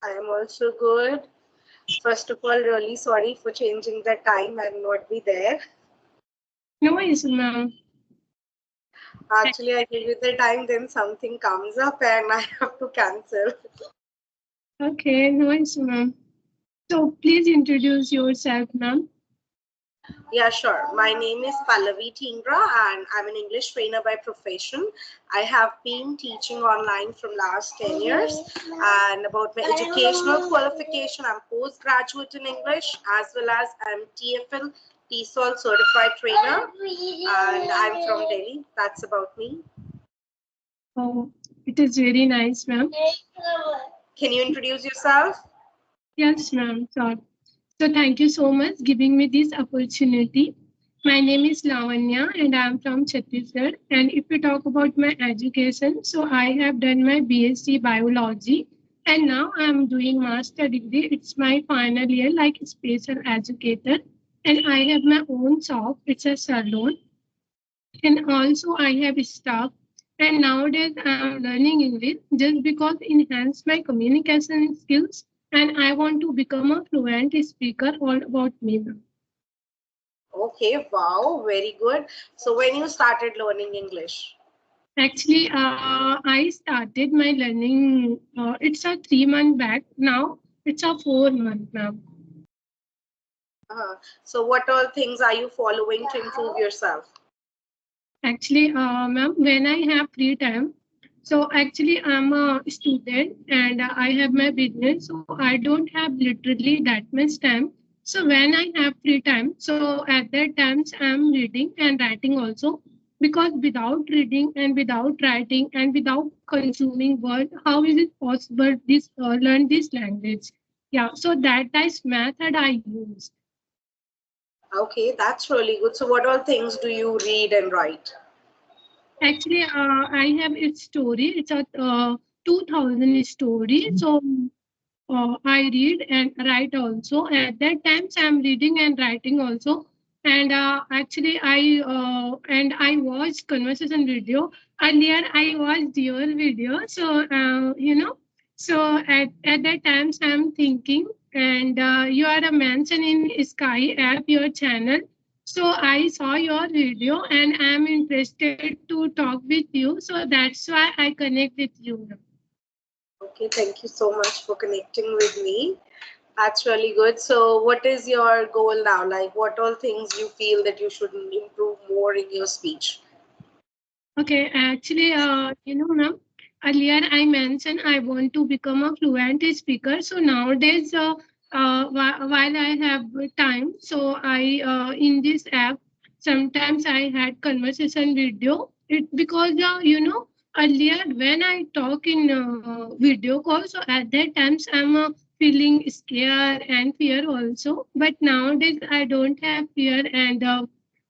I am also good. First of all, really sorry for changing the time and not be there. No worries, ma'am. Actually, I give you the time, then something comes up and I have to cancel. Okay, no worries, ma'am. So please introduce yourself, ma'am. Yeah, sure. My name is Pallavi Tingra and I'm an English trainer by profession. I have been teaching online from last 10 years. And about my educational qualification, I'm postgraduate in English as well as I'm TFL TESOL certified trainer and I'm from Delhi. That's about me. Oh, it is very nice, ma'am. Can you introduce yourself? Yes, ma'am. So thank you so much giving me this opportunity. My name is Lavanya and I am from Chhattisgarh. And if we talk about my education, so I have done my BSc Biology and now I am doing master degree. It's my final year like special educator and I have my own shop. It's a salon and also I have staff. And nowadays I'm learning English just because enhance my communication skills and I want to become a fluent speaker all about me. Okay, wow, very good. So when you started learning English? Actually, I started my learning, it's a 3 month back. Now it's a 4 month now. So what all things are you following to improve yourself? Actually, ma'am, when I have free time, so actually I'm a student and I have my business, so I don't have literally that much time. So when I have free time, so at that times I'm reading and writing also, because without reading and without writing and without consuming word, how is it possible this learn this language? Yeah, so that is method I use. Okay, that's really good. So what all things do you read and write? Actually, I have its story. It's a 2000 story. So I read and write also. At that times, I'm reading and writing also. And actually, I watched conversation video. Earlier, I watched your video. So so at that times, I'm thinking, and you are a mention in Sky app, your channel. So I saw your video, and I'm interested to talk with you. So that's why I connect with you. Okay, thank you so much for connecting with me. That's really good. So what is your goal now? Like what all things you feel that you should improve more in your speech? Okay, actually, ma'am, earlier I mentioned I want to become a fluent speaker. So nowadays, while I have time, so I in this app sometimes I had conversation video. It because earlier when I talk in video call, so at that times I'm feeling scared and fear also. But nowadays I don't have fear and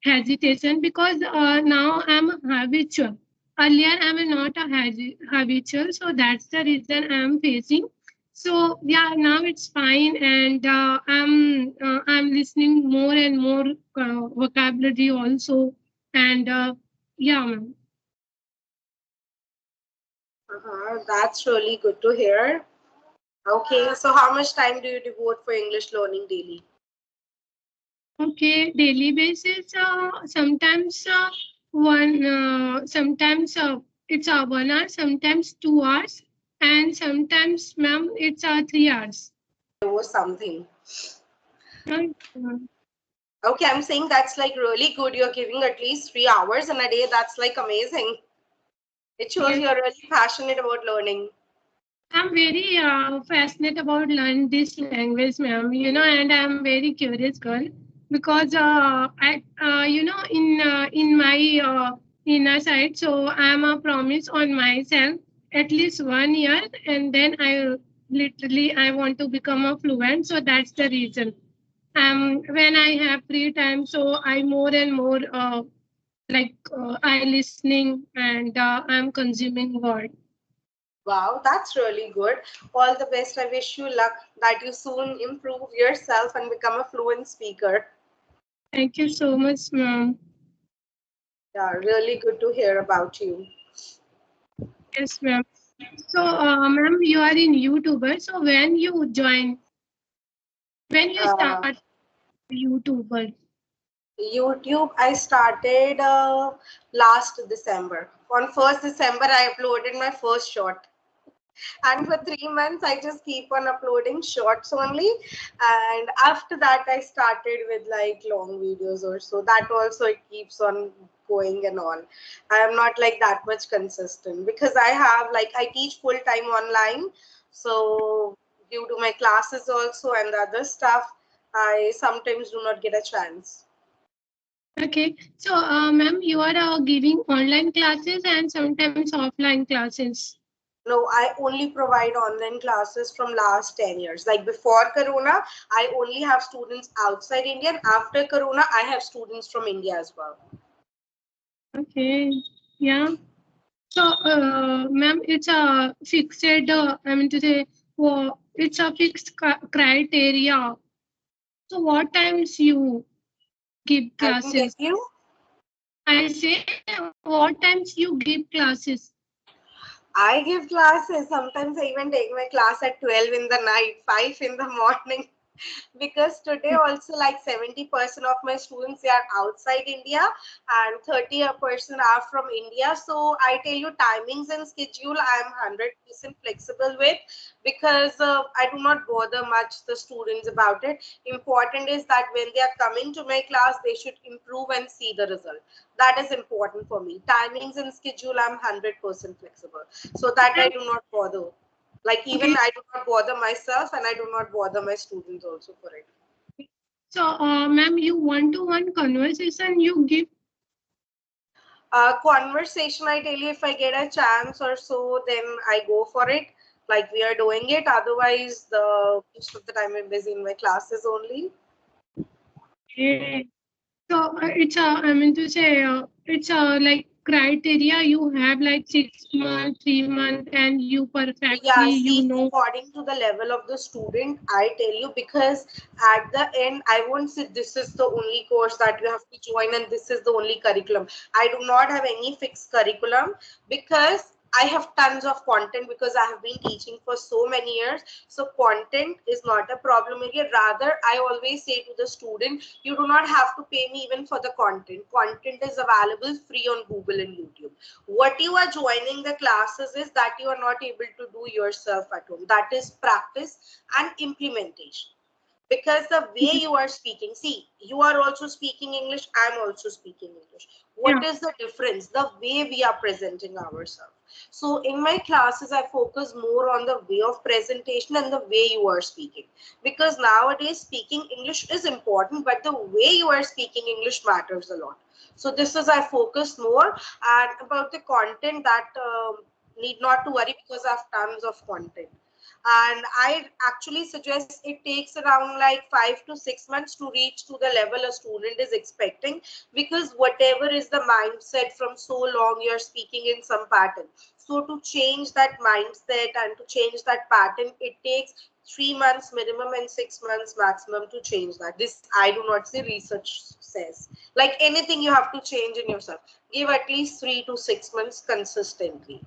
hesitation because now I'm habitual. Earlier, I'm not a habitual, so that's the reason I'm facing. So yeah, now it's fine, and I'm listening more and more vocabulary also, and yeah, ma'am. That's really good to hear. Okay, so how much time do you devote for English learning daily? Okay, daily basis. Sometimes sometimes it's 1 hour, sometimes 2 hours, and sometimes, ma'am, it's 3 hours. Or something. Right. Okay, I'm saying that's like really good. You're giving at least 3 hours in a day. That's like amazing. It shows Yes, you're really passionate about learning. I'm very fascinated about learning this language, ma'am. And I'm very curious girl because in my inner side, so I'm a promise on myself at least 1 year, and then I want to become a fluent. So that's the reason. When I have free time, so I more and more I listening and I'm consuming word. Wow, that's really good. All the best. I wish you luck that you soon improve yourself and become a fluent speaker. Thank you so much, ma'am. Yeah, really good to hear about you. Yes, ma'am. So, ma'am, you are in YouTuber. So, when you Uh, start YouTuber? YouTube, I started last December. On 1st December, I uploaded my first short. And for 3 months, I just keep on uploading shorts only. And after that, I started with like long videos or so. That also it keeps on going and on. I am not like that much consistent because I have like I teach full time online. So due to my classes also and the other stuff, I sometimes do not get a chance. Okay. So, ma'am, you are giving online classes and sometimes offline classes. No, I only provide online classes from last 10 years. Like before Corona, I only have students outside India. And after Corona, I have students from India as well. Okay. Yeah. So, ma'am, it's a fixed, I mean to say, it's a fixed criteria. So, what times you give I can get classes? you. I say, what times you give classes? I give classes. Sometimes I even take my class at 12 in the night, 5 in the morning. Because today also like 70% of my students they are outside India and 30% are from India. So I tell you timings and schedule I am 100% flexible with because I do not bother much the students about it. Important is that when they are coming to my class they should improve and see the result. That is important for me. Timings and schedule I'm 100% flexible so that I do not bother. Like even Okay. I do not bother myself and I do not bother my students also for it. So, ma'am, you one-to-one conversation you give. Conversation, I tell you, if I get a chance or so, then I go for it. Like we are doing it. Otherwise, the most of the time I'm busy in my classes only. Okay. So, I mean to say, it's like criteria you have like 6 months, 3 months, and you perfectly, Yeah, you see, know. according to the level of the student, I tell you, because at the end, I won't say this is the only course that you have to join and this is the only curriculum. I do not have any fixed curriculum because I have tons of content because I have been teaching for so many years. So content is not a problem area. Rather, I always say to the student, you do not have to pay me even for the content. Content is available free on Google and YouTube. What you are joining the classes is that you are not able to do yourself at home. That is practice and implementation. Because the way you are speaking, see, you are also speaking English, I'm also speaking English. What Yeah. is the difference? The way we are presenting ourselves. So in my classes, I focus more on the way of presentation and the way you are speaking. Because nowadays, speaking English is important, but the way you are speaking English matters a lot. So this is I focus more and about the content that need not to worry because I have tons of content. And I actually suggest it takes around like 5 to 6 months to reach to the level a student is expecting because whatever is the mindset from so long you're speaking in some pattern. So to change that mindset and to change that pattern, it takes 3 months minimum and 6 months maximum to change that. This I do not say, research says. Like anything you have to change in yourself. Give at least 3 to 6 months consistently.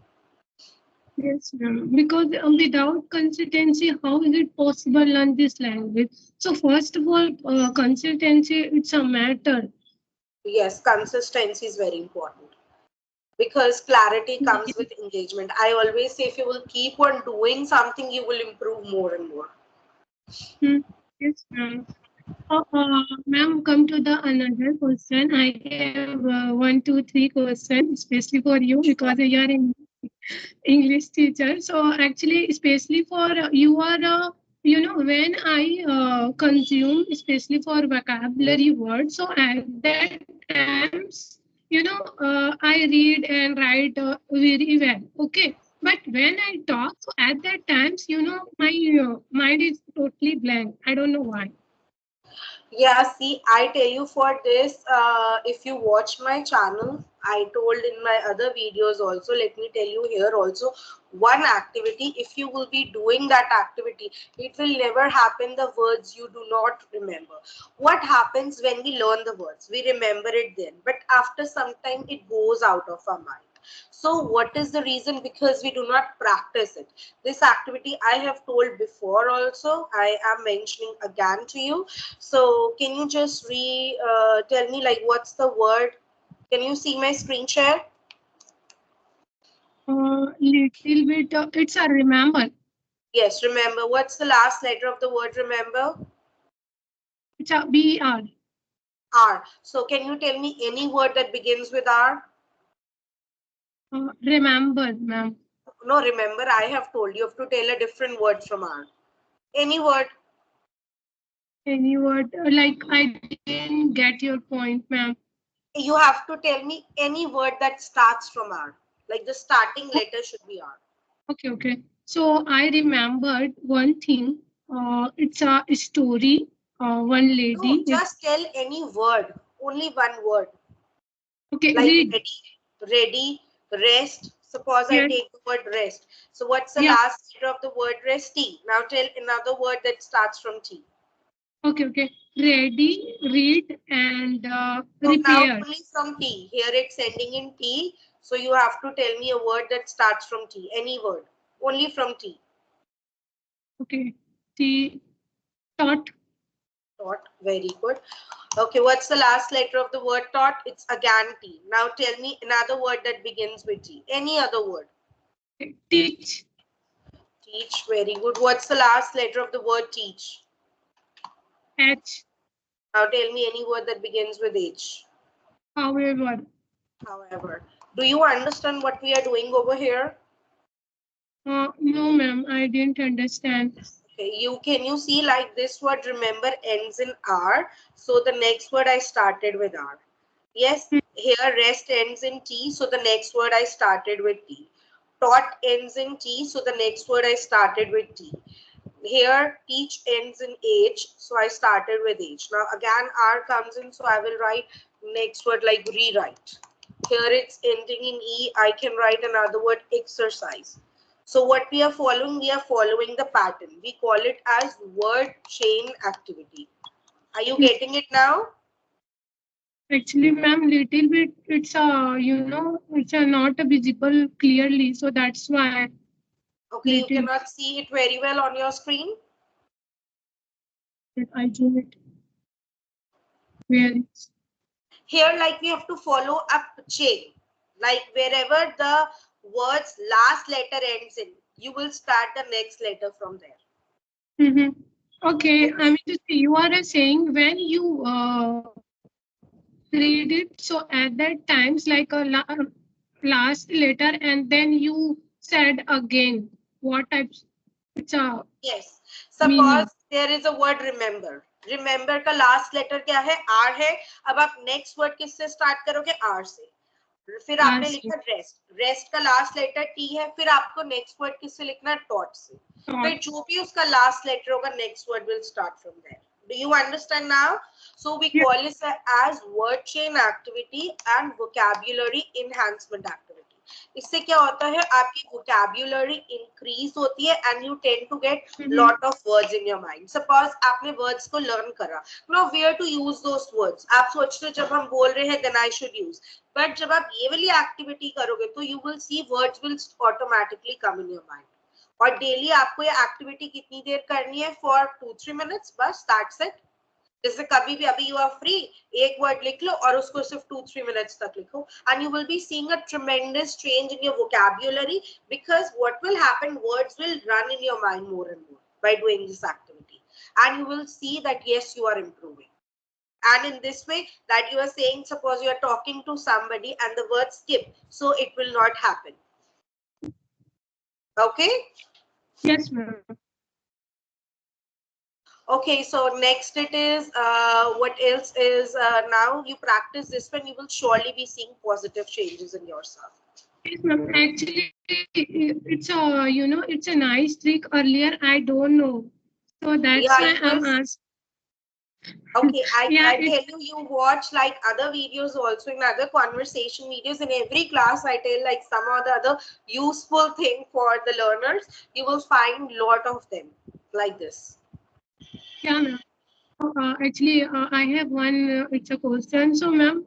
Yes, ma'am. Because without consistency, how is it possible learn this language? So first of all, consistency it's a matter. Yes, consistency is very important because clarity comes with engagement. I always say if you will keep on doing something, you will improve more and more. Hmm. Yes, ma'am. Ma'am, come to the another question. I have one, two, three questions, especially for you because Sure. you are in English teacher. So actually, especially for you are, when I consume, especially for vocabulary words. So at that times, I read and write very well. Okay, but when I talk, so at that times, my mind is totally blank. I don't know why. Yeah, see, I tell you for this, if you watch my channel, I told in my other videos also, let me tell you here also, one activity, if you will be doing that activity, it will never happen the words you do not remember. What happens when we learn the words? We remember it then, but after some time it goes out of our mind. So what is the reason? Because we do not practice it. This activity I have told before also. I am mentioning again to you. So can you just tell me like what's the word? Can you see my screen share? Little bit. It's a remember. Yes, remember. What's the last letter of the word remember? It's a BR. R. So can you tell me any word that begins with R? Remember, ma'am. No, remember, I have told you have to tell a different word from R. Any word. Any word? Like I didn't get your point, ma'am. You have to tell me any word that starts from R. Like the starting letter should be R. Okay, okay. So I remembered one thing. It's a story. One No, lady. just tell any word. Only one word. Okay, Like read. ready, rest. Suppose I Yes. take the word rest. So what's the Yeah. last letter of the word rest? T. Now tell another word that starts from T. Okay, okay. Ready, read, and So now repair. only from T. Here it's ending in T. So you have to tell me a word that starts from T. Any word. Only from T. Okay. The thought. Taught. Very good. Okay, what's the last letter of the word taught? It's again T. Now tell me another word that begins with T. Any other word. Teach. Teach. Very good. What's the last letter of the word teach? H. Now tell me any word that begins with H. However. However. Do you understand what we are doing over here? No, ma'am. I didn't understand. Okay, can you see like this word remember ends in R. So the next word I started with R. Yes, here rest ends in T. So the next word I started with T. Taught ends in T. So the next word I started with T. Here teach ends in H. So I started with H. Now again R comes in. So I will write next word like rewrite. Here it's ending in E. I can write another word exercise. So what we are following the pattern. We call it as word chain activity. Are you getting it now? Actually, ma'am, little bit. It's it's a not a visible clearly. So that's why Okay, you little. cannot see it very well on your screen. I zoom it. Where it's Here, like we have to follow up chain. Like wherever the word's last letter ends in, you will start the next letter from there. mm-hmm. Okay. I Okay. mean, to see, you are saying when you read it. So at that times, like last letter, and then you said again what types. It's a Yes. meaning. Suppose there is a word remember. Remember का last letter क्या है? R है. अब आप next word किससे start करोगे? R से. फिर आपने As लिखा रेस्ट. रेस्ट का लास्ट लेटर टी है. फिर आपको नेक्स्ट वर्ड किससे लिखना है? टॉट से. thought. फिर जो भी उसका लास्ट लेटर होगा next word will start from there. Do you understand now? So we Yeah. call this as word chain activity and vocabulary enhancement activity. इससे क्या होता है? आपकी vocabulary increase होती है and you tend to get Mm-hmm. lot of words in your mind. Suppose आपने words को learn करा. Now where to use those words? आप सोचते हो जब हम बोल रहे हैं then I should use. But जब आप ये वाली एक्टिविटी करोगे तो you will C words will automatically come in your mind. और डेली आपको ये एक्टिविटी कितनी देर करनी है? फॉर 2-3 मिनट्स बस. That's it. जैसे कभी भी अभी यू आर फ्री एक वर्ड लिख लो और उसको सिर्फ 2-3 मिनट्स तक लिखो and you will be seeing a ट्रेमेंडस change in your vocabulary because what will happen words will run in your mind more and more by doing this activity and you will see that yes you are improving. And in this way that you are saying, suppose you are talking to somebody and the word skip, so it will not happen. Okay. Yes, ma'am. Okay, so next it is what else is now you practice this one, you will surely be seeing positive changes in yourself. Yes, ma'am. Actually, it's a it's a nice trick. Earlier, I don't know, so that's Yeah, why you will. I'm asked. Okay, Yeah, I it. tell you, you watch like other videos also in other conversation videos. In every class, I tell like some or the other useful thing for the learners. You will find lot of them like this. Yeah, ma'am. Actually, I have one. It's a question. So, ma'am,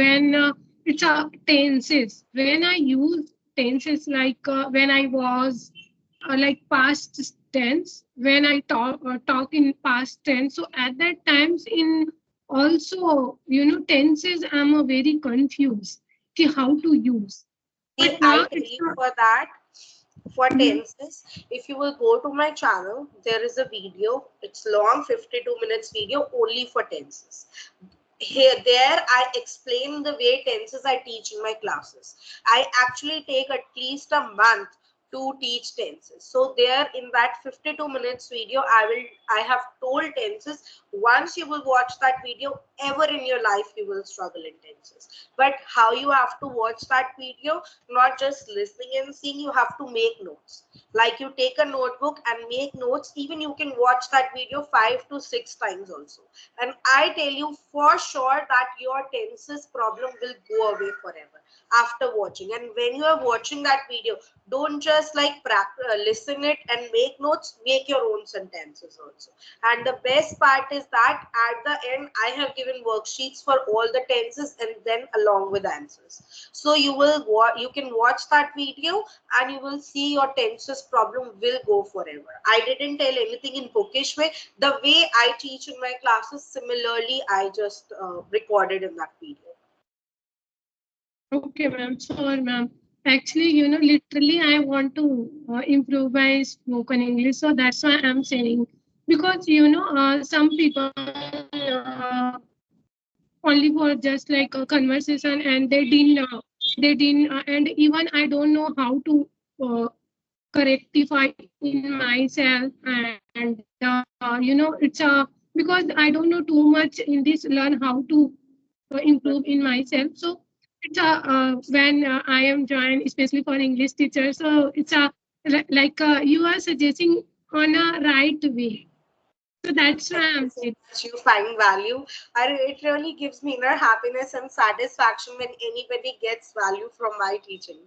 when it's a tenses. When I use tenses like when I was like past tense, when I talk in past tense. So at that times in also tenses I'm a very confused how to use. See, But I now tell it's you not. for that, for Mhm. tenses, if you will go to my channel, there is a video. It's long, 52 minutes video only for tenses. Here there I explain the way tenses I teach in my classes. I actually take at least a month to teach tenses. So there in that 52 minutes video, I have told tenses. Once you will watch that video, ever in your life you will struggle in tenses. But how you have to watch that video, not just listening and seeing, you have to make notes. Like you take a notebook and make notes. Even you can watch that video 5 to 6 times also, and I tell you for sure that your tenses problem will go away forever after watching. And when you are watching that video, don't just like listen it and make notes, make your own sentences also. And the best part is that at the end I have given worksheets for all the tenses and then along with answers. So you can watch that video and you will see your tenses problem will go forever. I didn't tell anything in bookish way. The way I teach in my classes, similarly I just recorded in that video. Okay, ma'am. Sure, ma'am. Actually, literally, I want to improve my spoken English, so that's why I'm saying. Because some people only for just like a conversation, and they didn't, and even I don't know how to rectify in myself, and it's a because I don't know too much in this learn how to improve in myself. So it's a when I am joined, especially for English teachers. So it's a like you are suggesting on a right way. So that's Thank why you I'm so saying much. You find value. It really gives me inner happiness and satisfaction when anybody gets value from my teaching.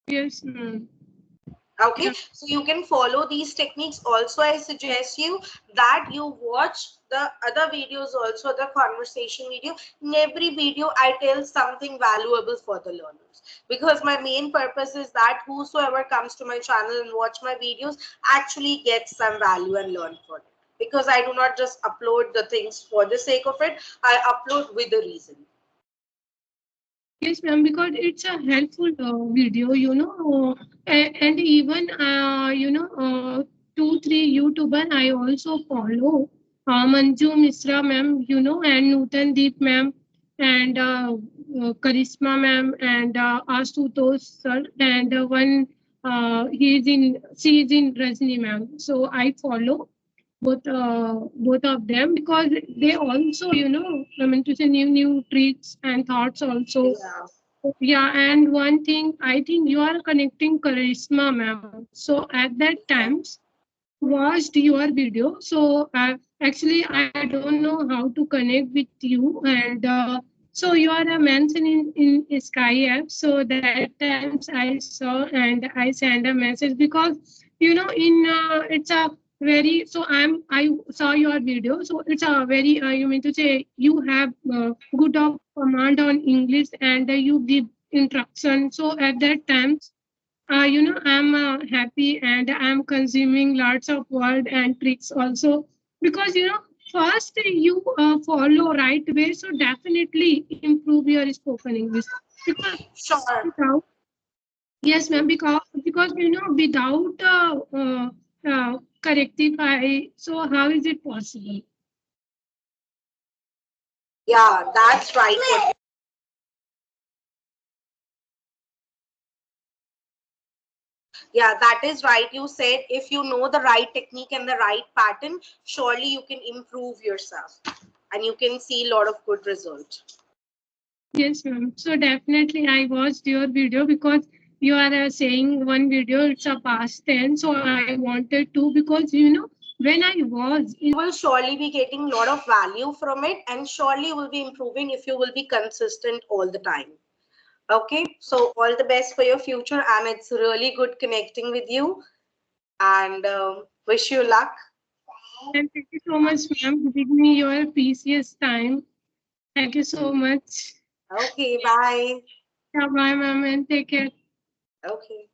yes, ma'am. Okay, Yeah. so you can follow these techniques. Also, I suggest you that you watch the other videos also, the conversation video. In every video I tell something valuable for the learners, because my main purpose is that whosoever comes to my channel and watch my videos actually gets some value and learn from it, because I do not just upload the things for the sake of it. I upload with a reason. Yes, ma'am, because it's a helpful video, and even, two, three YouTuber I also follow, Manju Misra ma'am, and Nutan Deep ma'am, and Karisma ma'am, and Asutosh sir, and she is in Rajni ma'am. So I follow both of them because they also I mean to say new tricks and thoughts also. Yeah. Yeah, and one thing I think you are connecting charisma ma'am, so at that times watched your video. So actually I don't know how to connect with you, and so you are a mention in Sky app. So that times I saw and I send a message because in it's a very, so I saw your video. So it's a very you mean to say you have good of command on English, and you give instruction. So at that times I'm happy, and I'm consuming lots of word and tricks also, because first you follow right way, so definitely improve your spoken English. Because Sure. without, yes ma'am, because without correctify, so how is it possible? Yeah, that's right. Yeah, that is right. You said if you know the right technique and the right pattern, surely you can improve yourself and you can see a lot of good result. Yes, ma'am. So definitely I watched your video because you are saying one video, it's a past tense. So I wanted to, because when I was in. You will surely be getting a lot of value from it, and surely you will be improving if you will be consistent all the time. Okay, so all the best for your future, and it's really good connecting with you, and wish you luck. And thank you so much, ma'am, giving me your precious time. Thank you so much. Okay, bye. Yeah, bye, ma'am, and take care. Okay.